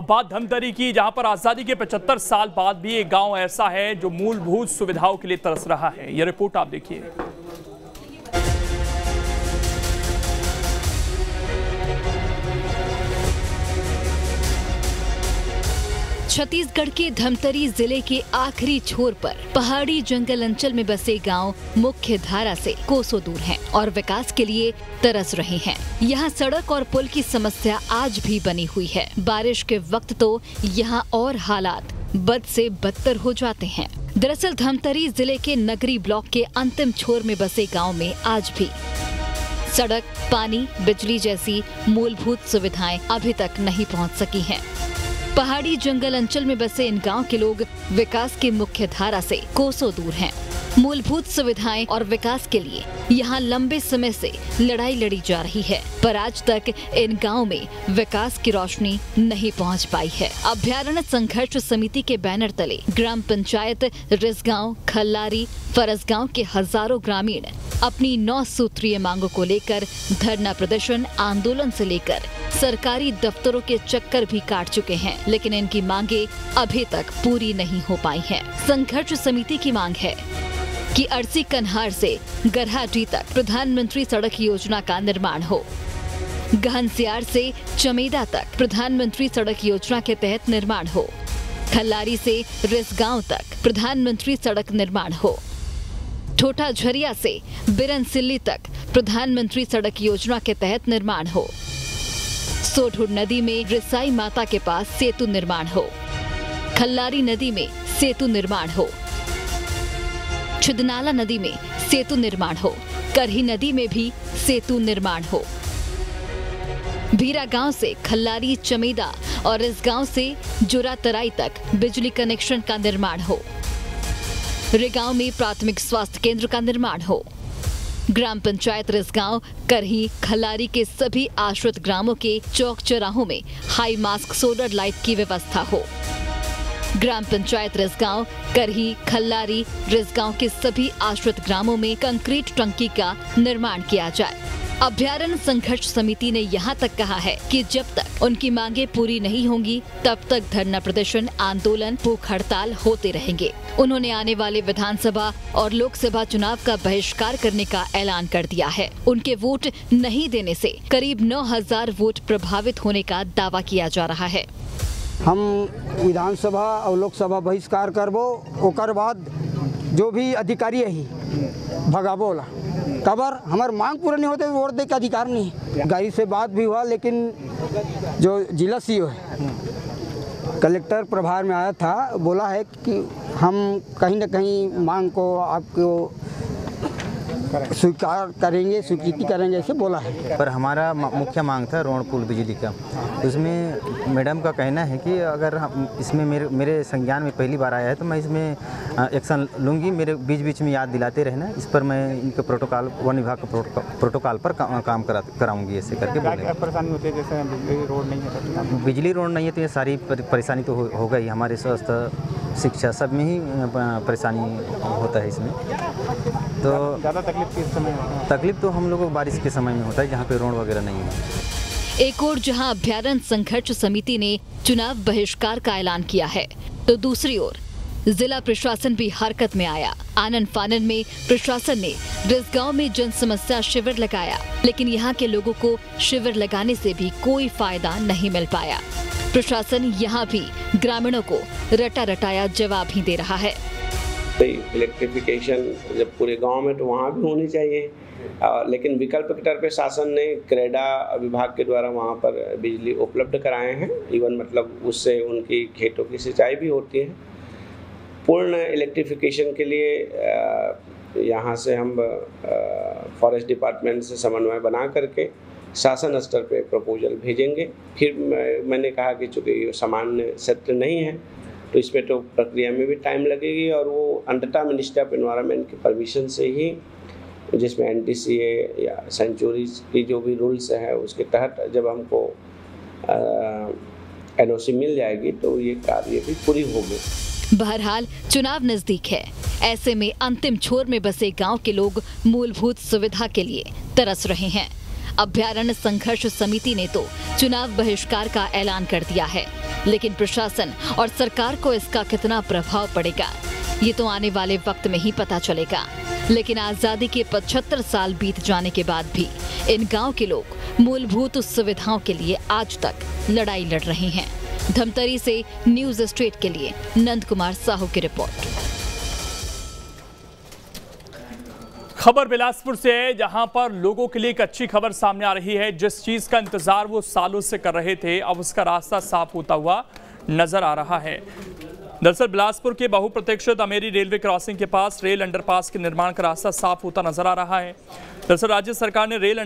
बात धमतरी की, जहां पर आजादी के 75 साल बाद भी एक गांव ऐसा है जो मूलभूत सुविधाओं के लिए तरस रहा है। यह रिपोर्ट आप देखिए। छत्तीसगढ़ के धमतरी जिले के आखिरी छोर पर पहाड़ी जंगल अंचल में बसे गांव मुख्य धारा से कोसों दूर हैं और विकास के लिए तरस रहे हैं। यहाँ सड़क और पुल की समस्या आज भी बनी हुई है। बारिश के वक्त तो यहाँ और हालात बद से बदतर हो जाते हैं। दरअसल धमतरी जिले के नगरी ब्लॉक के अंतिम छोर में बसे गाँव में आज भी सड़क, पानी, बिजली जैसी मूलभूत सुविधाएं अभी तक नहीं पहुँच सकी हैं। पहाड़ी जंगल अंचल में बसे इन गांव के लोग विकास की मुख्य धारा से कोसों दूर हैं। मूलभूत सुविधाएं और विकास के लिए यहां लंबे समय से लड़ाई लड़ी जा रही है, पर आज तक इन गांव में विकास की रोशनी नहीं पहुंच पाई है। अभ्यारण्य संघर्ष समिति के बैनर तले ग्राम पंचायत रिसगांव, खल्लारी, फरसगांव के हजारों ग्रामीण अपनी 9 सूत्रीय मांगों को लेकर धरना प्रदर्शन, आंदोलन से लेकर सरकारी दफ्तरों के चक्कर भी काट चुके हैं, लेकिन इनकी मांगे अभी तक पूरी नहीं हो पाई हैं। संघर्ष समिति की मांग है कि अरसी कन्हार से गरहाटी तक प्रधानमंत्री सड़क योजना का निर्माण हो। गहनसियार से चमेदा तक प्रधानमंत्री सड़क योजना के तहत निर्माण हो। खल्लारी से रिसगांव तक प्रधानमंत्री सड़क निर्माण हो। ठोठा झरिया से बिरनसिल्ली तक प्रधानमंत्री सड़क योजना के तहत निर्माण हो। सोढुर नदी में रिसाई माता के पास सेतु निर्माण हो। खल्लारी नदी में सेतु निर्माण हो। छिदनाला नदी में सेतु निर्माण हो। करही नदी में भी सेतु निर्माण हो। भीरा गांव से खल्लारी, चमेदा और इस गांव से जोरातराई तक बिजली कनेक्शन का निर्माण हो। रिगांव में प्राथमिक स्वास्थ्य केंद्र का निर्माण हो। ग्राम पंचायत रिसगांव, करही, खल्लारी के सभी आश्रित ग्रामों के चौक चौराहों में हाई मास्क सोलर लाइट की व्यवस्था हो। ग्राम पंचायत रिसगांव, करही, खल्लारी, रिसगांव के सभी आश्रित ग्रामों में कंक्रीट टंकी का निर्माण किया जाए। अभ्यारण्य संघर्ष समिति ने यहाँ तक कहा है कि जब तक उनकी मांगे पूरी नहीं होंगी तब तक धरना प्रदर्शन, आंदोलन, भूख हड़ताल होते रहेंगे। उन्होंने आने वाले विधानसभा और लोकसभा चुनाव का बहिष्कार करने का ऐलान कर दिया है। उनके वोट नहीं देने से करीब 9000 वोट प्रभावित होने का दावा किया जा रहा है। हम विधानसभा और लोकसभा बहिष्कार करबो, ओकर बाद जो भी अधिकारी है भगाबोला कबर हमार मांग पूरा नहीं होते वोट दे के अधिकार नहीं। गाड़ी से बात भी हुआ, लेकिन जो जिला सीओ है कलेक्टर प्रभार में आया था, बोला है कि हम कहीं न कहीं मांग को आपको स्वीकार करेंगे, स्वीकृति करेंगे, ऐसे बोला है। पर हमारा मुख्य मांग था रोड पुल बिजली का। उसमें मैडम का कहना है कि अगर हम इसमें मेरे संज्ञान में पहली बार आया है तो मैं इसमें एक्शन लूँगी। मेरे बीच बीच में याद दिलाते रहना। इस पर मैं इनके प्रोटोकॉल, वन विभाग के प्रोटोकॉल पर काम कराऊंगी, ऐसे करके बोले। परेशानी होती है जैसे बिजली रोड नहीं है, बिजली रोड नहीं है तो ये सारी परेशानी तो हो गई। हमारे स्वास्थ्य, शिक्षा सब में ही परेशानी होता है इसमें। तो ज़्यादा तकलीफ किस समय होता है? तकलीफ तो हम लोगों को बारिश के समय में होता है, जहाँ पे रोड वगैरह नहीं है। एक और जहां अभ्यारण्य संघर्ष समिति ने चुनाव बहिष्कार का ऐलान किया है, तो दूसरी ओर जिला प्रशासन भी हरकत में आया। आनन फानन में प्रशासन ने रिसगांव में जन समस्या शिविर लगाया, लेकिन यहाँ के लोगों को शिविर लगाने से भी कोई फायदा नहीं मिल पाया। प्रशासन यहाँ भी ग्रामीणों को रटा रटाया जवाब ही दे रहा है। इलेक्ट्रिफिकेशन जब पूरे गांव में तो वहाँ भी होनी चाहिए, लेकिन विकल्प के तौर पे शासन ने क्रेडा विभाग के द्वारा वहाँ पर बिजली उपलब्ध कराए हैं। इवन मतलब उससे उनकी खेतों की सिंचाई भी होती है। पूर्ण इलेक्ट्रिफिकेशन के लिए यहाँ से हम फॉरेस्ट डिपार्टमेंट से समन्वय बना करके शासन स्तर पे प्रपोजल भेजेंगे। फिर मैंने कहा कि चूँकि ये सामान्य क्षेत्र नहीं है तो इसमें तो प्रक्रिया में भी टाइम लगेगी, और वो अंततः मिनिस्ट्री ऑफ एनवायरनमेंट की परमिशन से ही, जिसमें NTCA या सेंचुरीज की जो भी रूल्स है उसके तहत जब हमको NOC मिल जाएगी तो ये कार्य भी पूरी होगी। बहरहाल चुनाव नजदीक है, ऐसे में अंतिम छोर में बसे गांव के लोग मूलभूत सुविधा के लिए तरस रहे हैं। अभ्यारण्य संघर्ष समिति ने तो चुनाव बहिष्कार का ऐलान कर दिया है। लेकिन प्रशासन और सरकार को इसका कितना प्रभाव पड़ेगा, ये तो आने वाले वक्त में ही पता चलेगा। लेकिन आजादी के 75 साल बीत जाने के बाद भी इन गांव के लोग मूलभूत सुविधाओं के लिए आज तक लड़ाई लड़ रहे हैं। धमतरी से न्यूज स्ट्रीट के लिए नंद कुमार साहू की रिपोर्ट। खबर बिलासपुर से है, जहां पर लोगों के लिए एक अच्छी खबर सामने आ रही है। जिस चीज का इंतजार वो सालों से कर रहे थे, अब उसका रास्ता साफ होता हुआ नजर आ रहा है। दरअसल बिलासपुर के बहुप्रतीक्षित अमेरी रेलवे क्रॉसिंग के पास रेल अंडरपास के निर्माण का रास्ता साफ होता नजर आ रहा है। दरअसल राज्य सरकार ने रेल